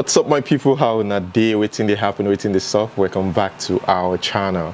What's up, my people? How in a day waiting they happen, waiting the soft. Welcome back to our channel.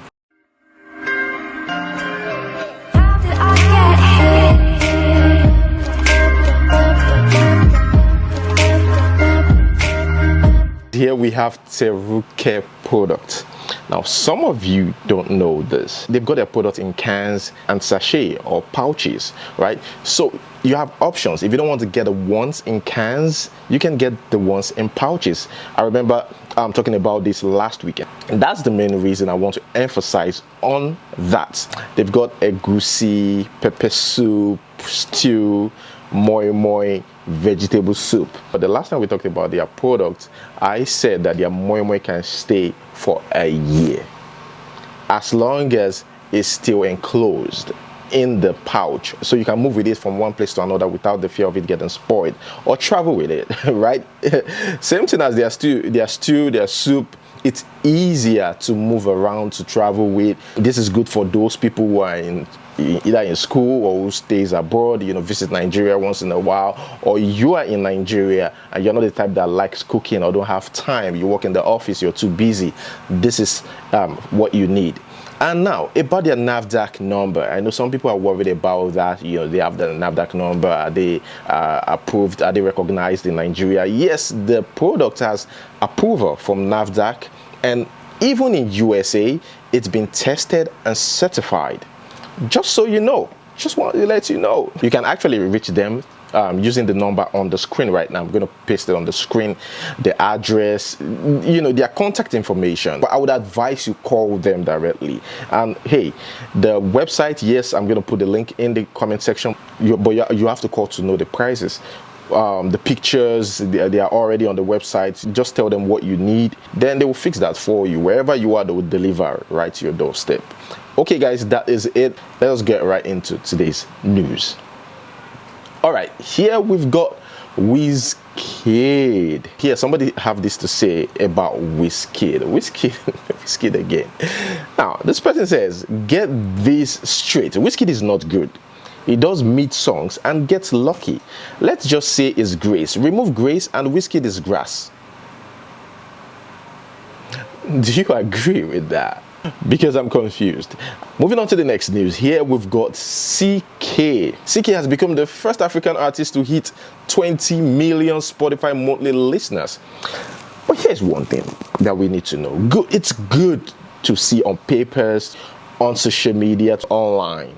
Here we have Tiwa care product. Now, some of you don't know this. They've got their product in cans and sachet or pouches, right? So you have options. If you don't want to get the ones in cans, you can get the ones in pouches. I remember talking about this last weekend, and that's the main reason I want to emphasize on that. They've got egusi, pepper soup, stew, moi moi, vegetable soup. But the last time we talked about their product, I said that their moi moi can stay for a year as long as it's still enclosed in the pouch, so you can move with it from one place to another without the fear of it getting spoiled, or travel with it, right? Same thing as their stew, their soup. It's easier to move around, to travel with. This is good for those people who are either in school or who stays abroad, visit Nigeria once in a while, or you are in Nigeria and you're not the type that likes cooking or don't have time. You work in the office, you're too busy. This is what you need. And now about their NAFDAC number. I know some people are worried about that. They have the NAFDAC number. Are they approved? Are they recognized in Nigeria? Yes, the product has approval from NAFDAC, and even in USA, it's been tested and certified. Just so you know, just want to let you know, you can actually reach them using the number on the screen right now. I'm going to paste it on the screen, the address, their contact information. But I would advise you call them directly. And hey, the website, yes, I'm going to put the link in the comment section, but you have to call to know the prices. The pictures, they are already on the website. Just tell them what you need, then they will fix that for you. Wherever you are, they will deliver right to your doorstep. Okay guys, that is it. Let us get right into today's news. All right, here we've got Wizkid. Here, somebody have this to say about Wizkid. Wizkid again. Now, this person says, get this straight. Wizkid is not good. He does mid songs and gets lucky. Let's just say it's grace. Remove grace and Wizkid is grass. Do you agree with that? Because I'm confused. Moving on to the next news. Here we've got CK. CK has become the first African artist to hit 20 million Spotify monthly listeners. But here's one thing that we need to know. It's good to see on papers, on social media, online.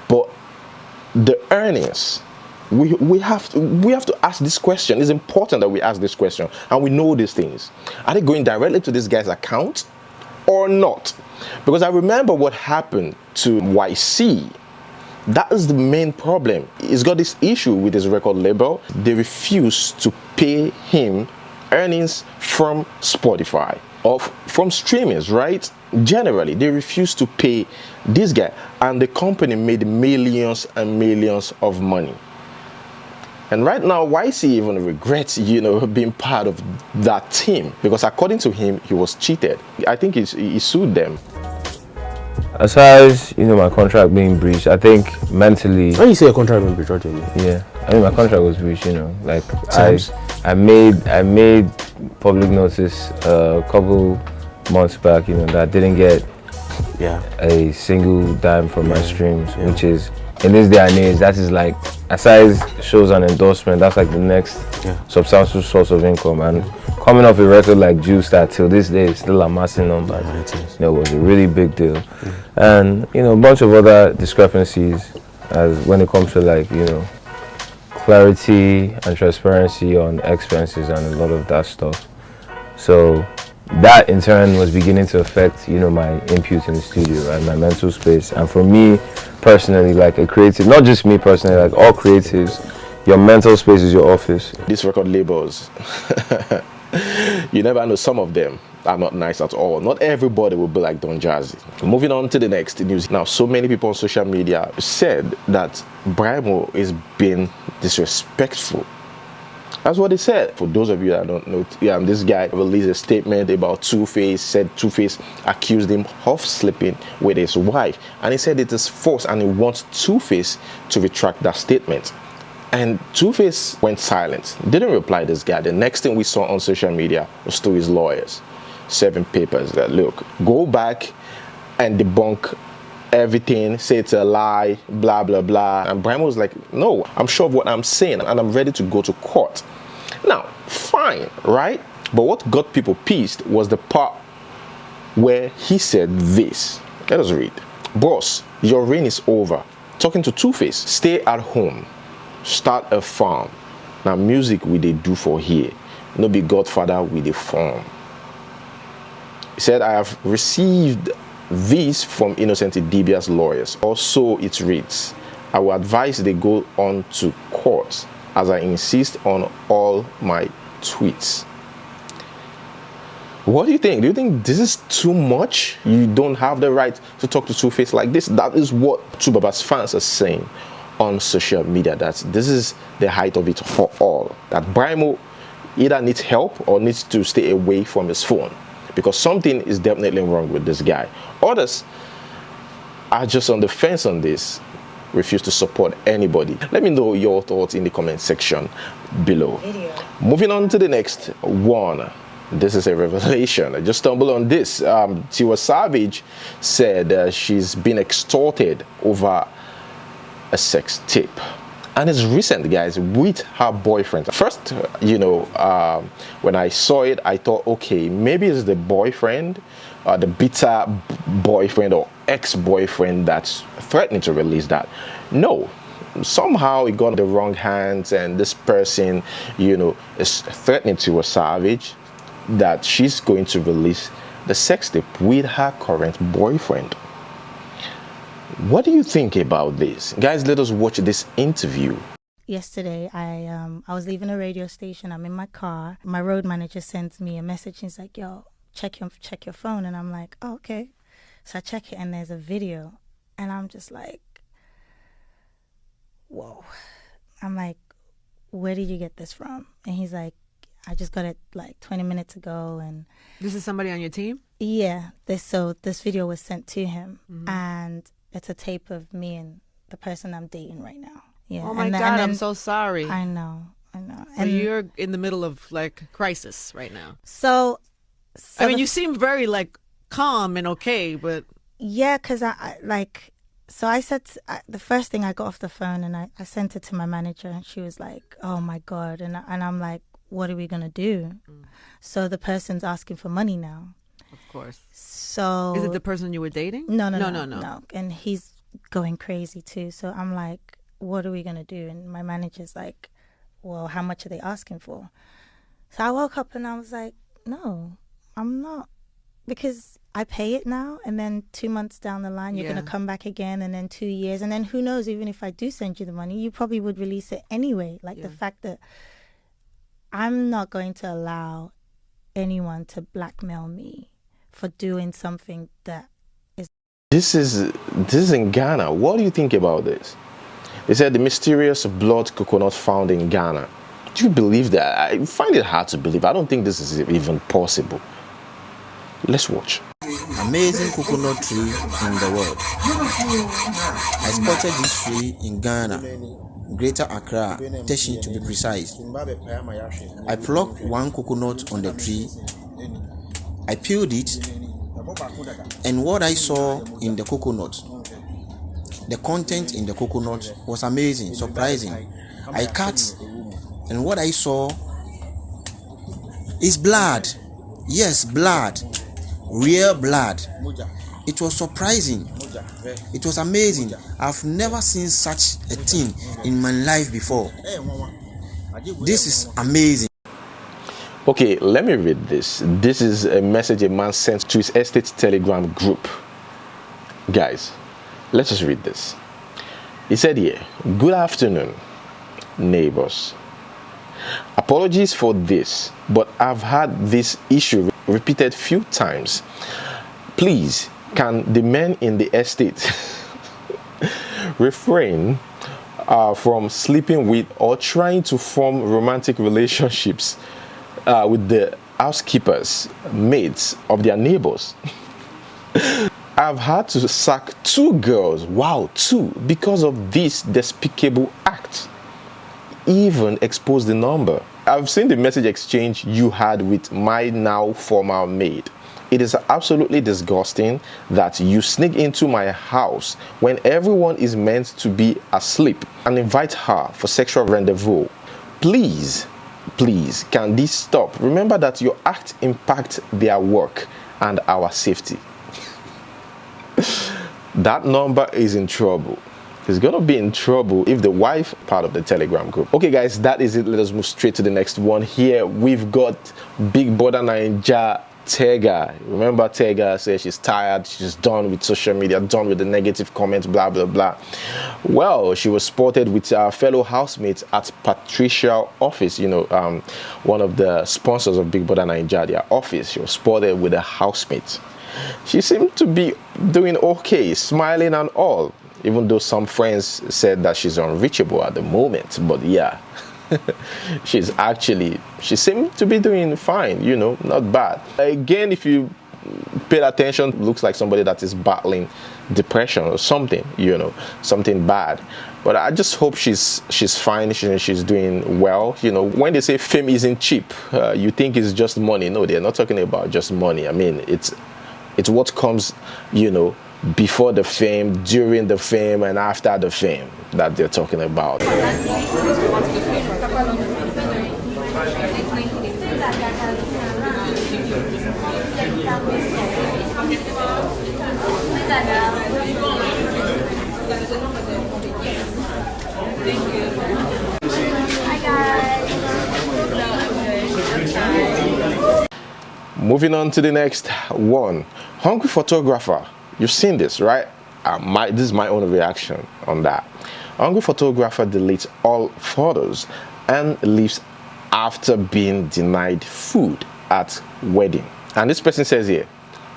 But the earnings, we have to ask this question. It's important that we ask this question, and we know these things. Are they going directly to this guy's account or not? Because I remember what happened to YC. That is the main problem. He's got this issue with his record label. They refuse to pay him earnings from Spotify or from streamers, right? Generally, they refuse to pay this guy, and the company made millions and millions of money. And right now, YC even regrets, being part of that team, because according to him, he was cheated. I think he sued them. As far as my contract being breached, I think mentally. When you say your contract being breached, what do you mean? Yeah, I mean my contract was breached. Like I made public notice a couple months back. That I didn't get a single dime from my streams, which is, in this day and age, that is like, aside shows an endorsement, that's like the next substantial source of income. And coming off a record like Juice that till this day is still amassing numbers, it was a really big deal. And a bunch of other discrepancies as when it comes to like clarity and transparency on expenses and a lot of that stuff. So that in turn was beginning to affect my input in the studio and my mental space. And for me personally, like a creative, not just me personally, like all creatives, your mental space is your office. These record labels, you never know, some of them are not nice at all. Not everybody will be like Don Jazzy. Moving on to the next news. Now, so many people on social media said that Brymo is being disrespectful. That's what they said. For those of you that don't know, this guy released a statement about Two-Face, said Two-Face accused him of sleeping with his wife. And he said it is false and he wants Two-Face to retract that statement. And Two-Face went silent, didn't reply this guy. The next thing we saw on social media was to his lawyers serving papers that, look, go back and debunk everything, say it's a lie, blah, blah, blah. And Brymo was like, no, I'm sure of what I'm saying and I'm ready to go to court. Now, fine, right? But what got people pissed was the part where he said this. Let us read. Boss, your reign is over. Talking to Two-Face, stay at home. Start a farm. Now music we they do for here. No be Godfather with the form. He said, I have received this from innocent Idibia's lawyers. Also it reads, I will advise they go on to court as I insist on all my tweets. What do you think? Do you think this is too much? You don't have the right to talk to Two-Face like this? That is what Tubaba's fans are saying on social media, that this is the height of it for all. That Brymo either needs help or needs to stay away from his phone, because something is definitely wrong with this guy. Others are just on the fence on this, refuse to support anybody. Let me know your thoughts in the comment section below. Moving on to the next one. This is a revelation. I just stumbled on this. Tiwa Savage said she's been extorted over a sex tape, and it's recent, guys, with her boyfriend. First, when I saw it, I thought, okay, maybe it's the boyfriend, the bitter boyfriend or ex-boyfriend that's threatening to release that. No, somehow it got in the wrong hands, and this person, is threatening to a Savage that she's going to release the sex tape with her current boyfriend. What do you think about this? Guys, let us watch this interview. Yesterday, I was leaving a radio station. I'm in my car. My road manager sends me a message. He's like, yo, check your phone. And I'm like, oh, okay. So I check it, and there's a video. And I'm just like, whoa. I'm like, where did you get this from? And he's like, I just got it like 20 minutes ago. And this is somebody on your team? Yeah. This video was sent to him. Mm-hmm. And it's a tape of me and the person I'm dating right now. Yeah. Oh my God, I'm so sorry. I know. And you're in the middle of like crisis right now. So I mean, you seem very like calm and okay, but yeah, because I said the first thing, I got off the phone and I sent it to my manager, and she was like, oh my God. And I'm like, what are we gonna do? So the person's asking for money now. Of course. So is it the person you were dating? No. And he's going crazy too. So I'm like, what are we gonna do? And my manager's like, well, how much are they asking for? So I woke up and I was like, no, I'm not, because I pay it now, and then 2 months down the line you're gonna come back again, and then 2 years, and then who knows, even if I do send you the money, you probably would release it anyway. Like the fact that I'm not going to allow anyone to blackmail me for doing something that is... This is in Ghana. What do you think about this? They said the mysterious blood coconut found in Ghana. Do you believe that? I find it hard to believe. I don't think this is even possible. Let's watch. Amazing coconut tree in the world. I spotted this tree in Ghana, Greater Accra, Teshi to be precise. I plucked one coconut on the tree, I peeled it, and what I saw in the coconut, the content in the coconut was amazing, surprising. I cut, and what I saw is blood. Yes, blood. Real blood. It was surprising. It was amazing. I've never seen such a thing in my life before. This is amazing. Okay, let me read this. This is a message a man sent to his estate telegram group. Guys, let's just read this. He said here, good afternoon, neighbors. Apologies for this, but I've had this issue repeated few times. Please, can the men in the estate refrain from sleeping with or trying to form romantic relationships with the housekeepers, maids of their neighbors? I've had to sack 2 girls, wow, 2, because of this despicable act. even expose the number. I've seen the message exchange you had with my now former maid. It is absolutely disgusting that you sneak into my house when everyone is meant to be asleep and invite her for sexual rendezvous. Please, please, can this stop? Remember that your act impacts their work and our safety. That number is in trouble. It's gonna be in trouble if the wife part of the Telegram group. Okay guys, that is it. Let us move straight to the next one. Here we've got Big Brother Naija Tega. Remember, Tega says she's tired, she's done with social media, done with the negative comments, blah blah blah. Well, she was spotted with her fellow housemates at Patricia office, one of the sponsors of Big Brother Naija, their office. She was spotted with a housemate. She seemed to be doing okay, smiling and all, even though some friends said that she's unreachable at the moment. But yeah, she seemed to be doing fine, not bad. Again, if you paid attention, looks like somebody that is battling depression or something, something bad. But I just hope she's fine, she's doing well. When they say fame isn't cheap, you think it's just money. No, they're not talking about just money. I mean, it's what comes, before the fame, during the fame, and after the fame that they're talking about. Moving on to the next one. Hungry photographer. You've seen this, right? This is my own reaction on that. Hungry photographer deletes all photos and leaves after being denied food at wedding. And this person says here,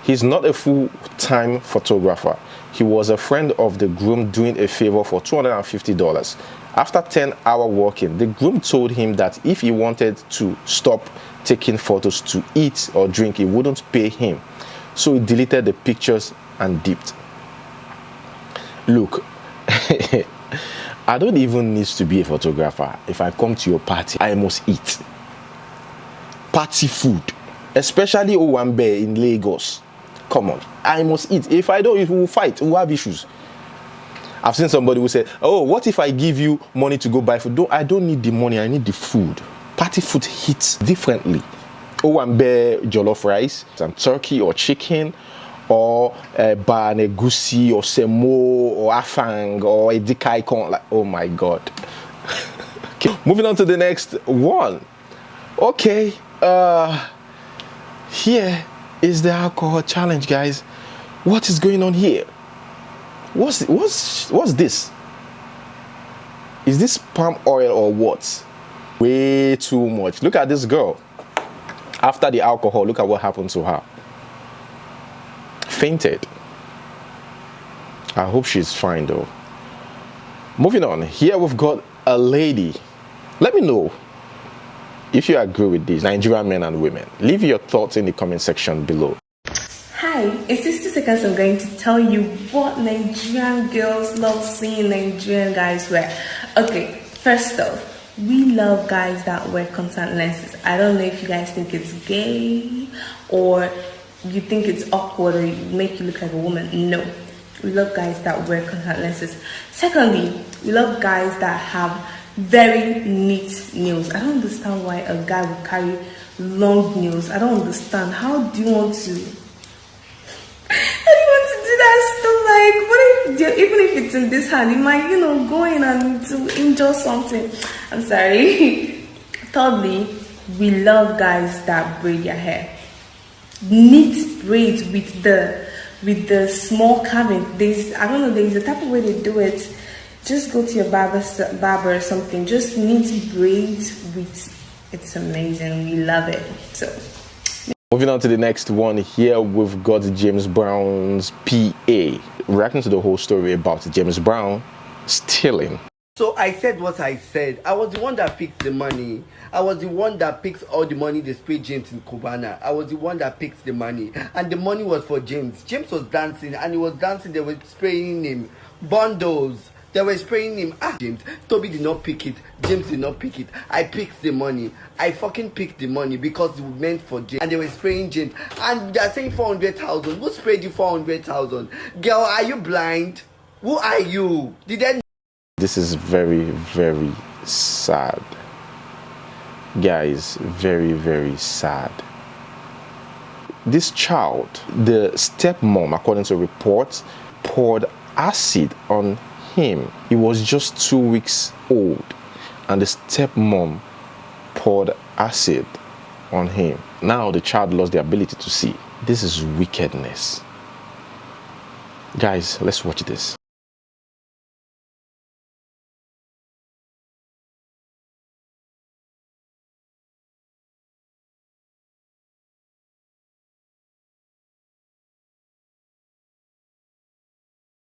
he's not a full-time photographer. He was a friend of the groom doing a favor for $250. After 10-hour working, the groom told him that if he wanted to stop taking photos to eat or drink, he wouldn't pay him. So he deleted the pictures and dipped. Look, I don't even need to be a photographer. If I come to your party, I must eat. Party food, especially Owambe in Lagos. Come on, I must eat. If I don't, we will fight, we will have issues. I've seen somebody who said, oh, what if I give you money to go buy food? I don't need the money, I need the food. Party food hits differently. Owambe jollof rice and turkey or chicken, or banegusi or semo or afang or edikai corn. Like, oh my god. Okay, moving on to the next one. Okay, here is the alcohol challenge, guys. What is going on here? What's this? Is this palm oil or what? Way too much. Look at this girl. After the alcohol, look at what happened to her. Fainted. I hope she's fine though. Moving on, here we've got a lady. Let me know if you agree with this, Nigerian men and women. Leave your thoughts in the comment section below. Hi, in 60 seconds I'm going to tell you what Nigerian girls love seeing Nigerian guys wear. Okay, first off, we love guys that wear contact lenses. I don't know if you guys think it's gay or you think it's awkward or make you look like a woman. No, we love guys that wear contact lenses. Secondly, we love guys that have very neat nails. I don't understand why a guy would carry long nails. I don't understand. How do you want to do that stuff? Like, what if, even if it's in this hand, you might, go in and to injure something. I'm sorry. Thirdly, we love guys that braid their hair. Neat braids with the small carving. There's a type of way they do it. Just go to your barber or something. Just neat braids it's amazing. We love it. So moving on to the next one. Here we've got James Brown's PA reacting to the whole story about James Brown stealing. So I said what I said. I was the one that picked the money. I was the one that picked all the money they sprayed James in Cubana. I was the one that picked the money. And the money was for James. James was dancing and he was dancing. They were spraying him bundles, They were spraying him. James, Toby did not pick it. James did not pick it. I picked the money. I fucking picked the money because it was meant for James. And they were spraying James. And they're saying 400,000. Who sprayed you 400,000? Girl, are you blind? Who are you? Did they... This is very, very sad. Guys, very, very sad. This child, the stepmom, according to reports, poured acid on him. He was just 2 weeks old, and the stepmom poured acid on him. Now the child lost the ability to see. This is wickedness. Guys, let's watch this.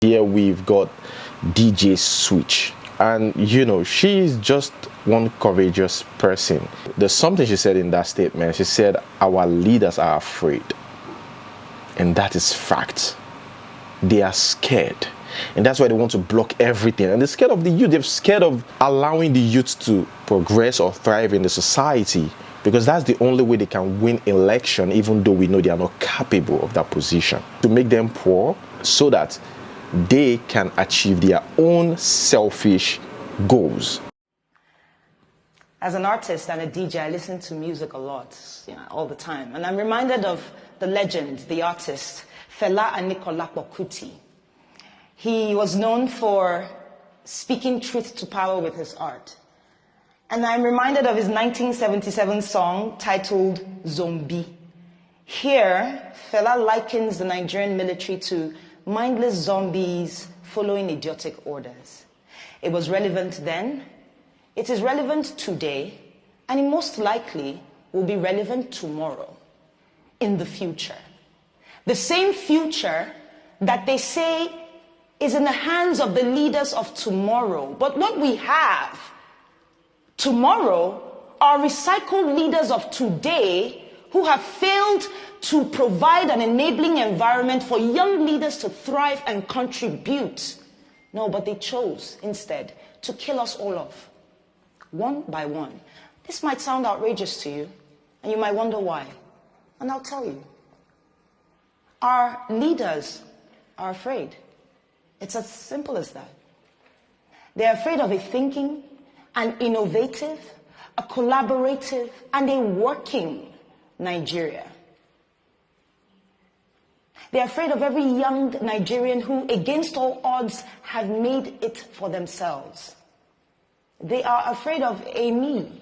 Here we've got DJ Switch, and you know, she's just one courageous person. There's something she said in that statement. She said our leaders are afraid, and that is fact. They are scared, and that's why they want to block everything. And they're scared of the youth. They're scared of allowing the youth to progress or thrive in the society, because that's the only way they can win election, even though we know they are not capable of that position. To make them poor so that they can achieve their own selfish goals. As an artist and a DJ, I listen to music a lot, all the time. And I'm reminded of the legend, the artist, Fela Anikulapo Kuti. He was known for speaking truth to power with his art. And I'm reminded of his 1977 song titled Zombie. Here, Fela likens the Nigerian military to mindless zombies following idiotic orders. It was relevant then, it is relevant today, and it most likely will be relevant tomorrow, in the future. The same future that they say is in the hands of the leaders of tomorrow. But what we have tomorrow are recycled leaders of today who have failed to provide an enabling environment for young leaders to thrive and contribute. No, but they chose instead to kill us all off, one by one. This might sound outrageous to you, and you might wonder why. And I'll tell you. Our leaders are afraid. It's as simple as that. They're afraid of a thinking, an innovative, a collaborative, and a working Nigeria. They're afraid of every young Nigerian who, against all odds, have made it for themselves. They are afraid of a me,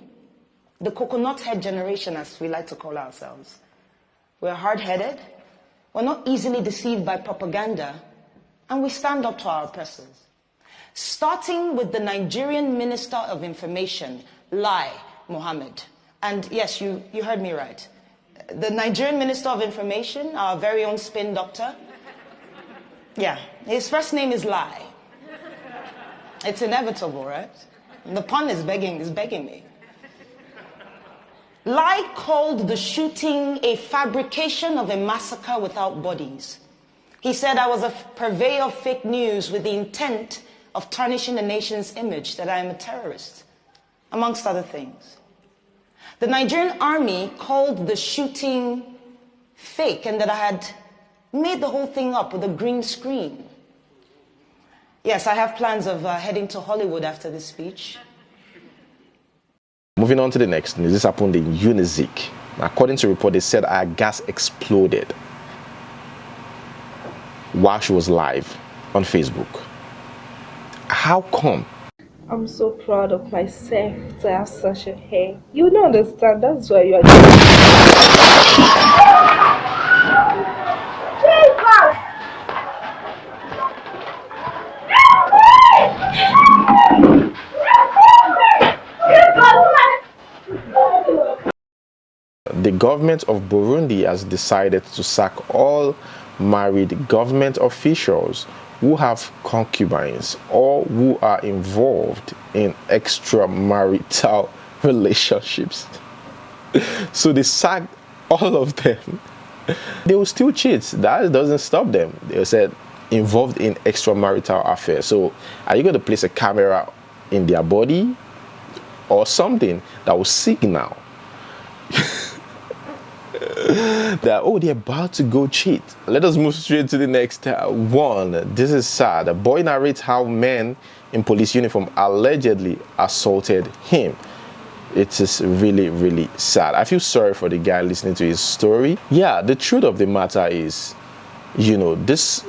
the coconut head generation, as we like to call ourselves. We're hard-headed, we're not easily deceived by propaganda, and we stand up to our oppressors. Starting with the Nigerian Minister of Information, Lai Mohammed. And yes, you heard me right. The Nigerian Minister of Information, our very own spin doctor. Yeah, his first name is Lai. It's inevitable, right? The pun is begging me. Lai called the shooting a fabrication of a massacre without bodies. He said I was a purveyor of fake news with the intent of tarnishing the nation's image, that I am a terrorist, amongst other things. The Nigerian army called the shooting fake, and that I had made the whole thing up with a green screen. Yes, I have plans of heading to Hollywood after this speech. Moving on to the next news. This happened in Unizik. According to report, they said our gas exploded while she was live on Facebook. How come? I'm so proud of myself to have such a hair. You don't understand, that's why you are The government of Burundi has decided to sack all married government officials who have concubines or who are involved in extramarital relationships. So they sacked all of them. They will still cheat. That doesn't stop them. They said, involved in extramarital affairs. So are you going to place a camera in their body or something that will signal that, oh, they're about to go cheat? Let us move straight to the next one. This is sad. A boy narrates how men in police uniform allegedly assaulted him. It is really, really sad. I feel sorry for the guy listening to his story. Yeah, the truth of the matter is, you know, this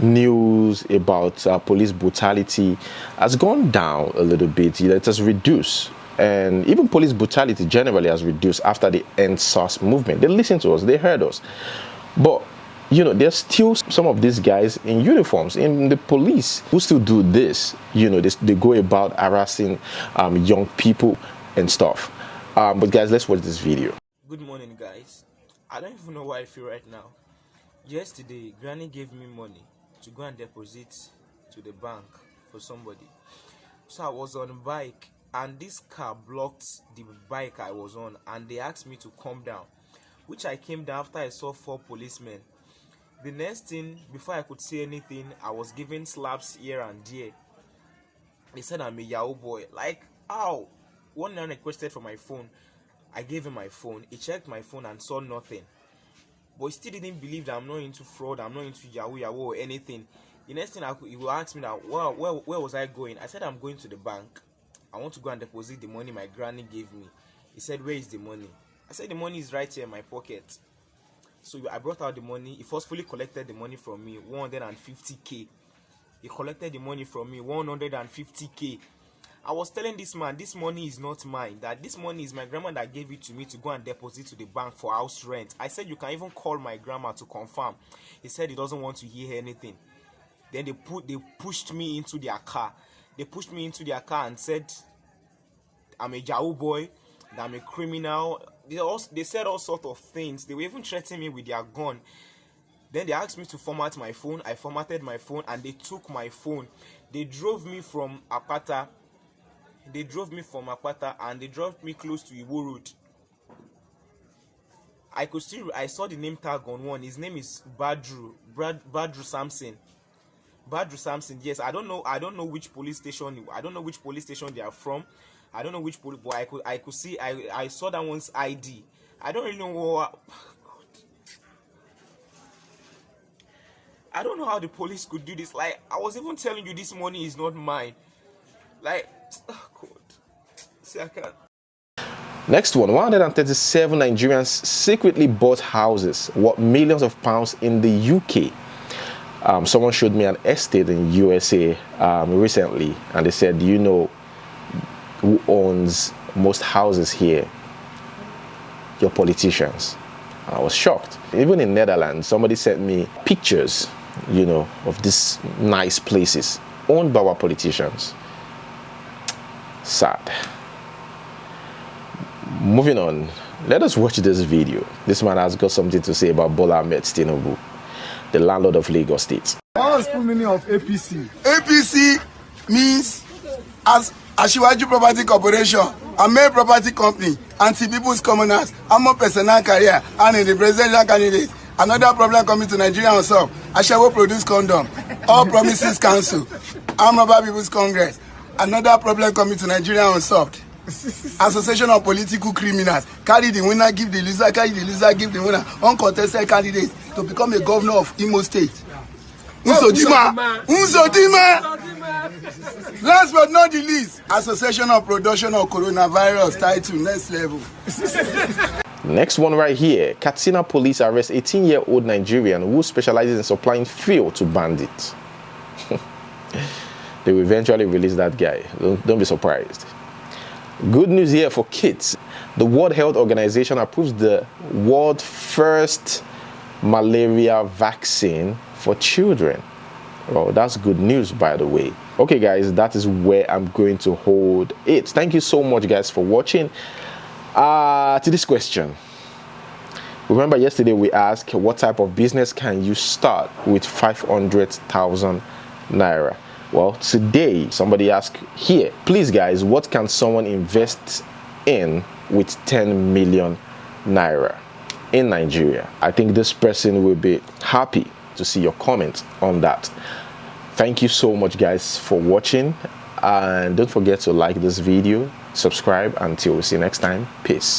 news about police brutality has gone down a little bit. It has reduced. And even police brutality generally has reduced after the End SARS movement. They listened to us, they heard us. But, you know, there's still some of these guys in uniforms, in the police, who still do this. You know, they go about harassing young people and stuff. But guys, let's watch this video. Good morning, guys. I don't even know what I feel right now. Yesterday, Granny gave me money to go and deposit to the bank for somebody. So I was on a bike, and this car blocked the bike I was on, and they asked me to come down, which I came down after I saw 4 policemen. The next thing, before I could say anything, I was given slaps here and there. They said I'm a Yahoo boy. Like, ow. One man requested for my phone. I gave him my phone. He checked my phone and saw nothing. But he still didn't believe that I'm not into fraud, I'm not into Yahoo or anything. The next thing he will ask me that, well, where was I going? I said I'm going to the bank. I want to go and deposit the money my granny gave me. He said, where is the money? I said the money is right here in my pocket. So I brought out the money. He forcefully collected the money from me, 150k. He collected the money from me, 150k. I was telling this man, this money is not mine, that this money is my grandma that gave it to me to go and deposit to the bank for house rent. I said, you can even call my grandma to confirm. He said he doesn't want to hear anything. Then they pushed me into their car. They pushed me into their car and said, I'm a Yahoo boy, that I'm a criminal. They said all sorts of things. They were even threatening me with their gun. Then they asked me to format my phone. I formatted my phone and they took my phone. They drove me from Apata. And they dropped me close to Iwo Road. I saw the name tag on one. His name is Badru Samson. Badru Samson. Yes, I don't know which police station. I don't know which police station they are from. I don't know which police, but I could see. I saw that one's ID. I don't really know what. I don't know how the police could do this. Like, I was even telling you, this money is not mine. Like, oh God. See, I can't. Next one, 137 Nigerians secretly bought houses worth millions of pounds in the UK. Someone showed me an estate in USA recently, and they said, do you know who owns most houses here? Your politicians. And I was shocked. Even in Netherlands, somebody sent me pictures, you know, of these nice places owned by our politicians. Sad. Moving on, let us watch this video. This man has got something to say about Bola Ahmed Tinubu, the landlord of Lagos State. What's the meaning of APC? APC means as Asiwaju Property Corporation, a main property company, anti-people's commoners, among personal career, and in the presidential candidate. Another problem coming to Nigeria unsolved. Ashawo produce condom. All promises cancelled. Amaba People's Congress. Another problem coming to Nigeria unsolved. Association of Political Criminals. Carry the winner, give the loser, carry the loser, give the winner. Uncontested candidates to become a governor of Imo State. Uzodima! Last but not the least, Association of Production of Coronavirus title, next level. Next one right here. Katsina police arrest 18-year-old Nigerian who specializes in supplying fuel to bandits. They will eventually release that guy. Don't be surprised. Good news here for kids. The World Health Organization approves the world's first malaria vaccine for children. Well, that's good news, by the way. Okay, guys, that is where I'm going to hold it. Thank you so much, guys, for watching. To this question. Remember yesterday we asked, what type of business can you start with 500,000 naira? Well, today somebody asked here, please guys, what can someone invest in with 10 million naira in Nigeria? I think this person will be happy to see your comments on that. Thank you so much, guys, for watching, and don't forget to like this video, subscribe. Until we see you next time, peace.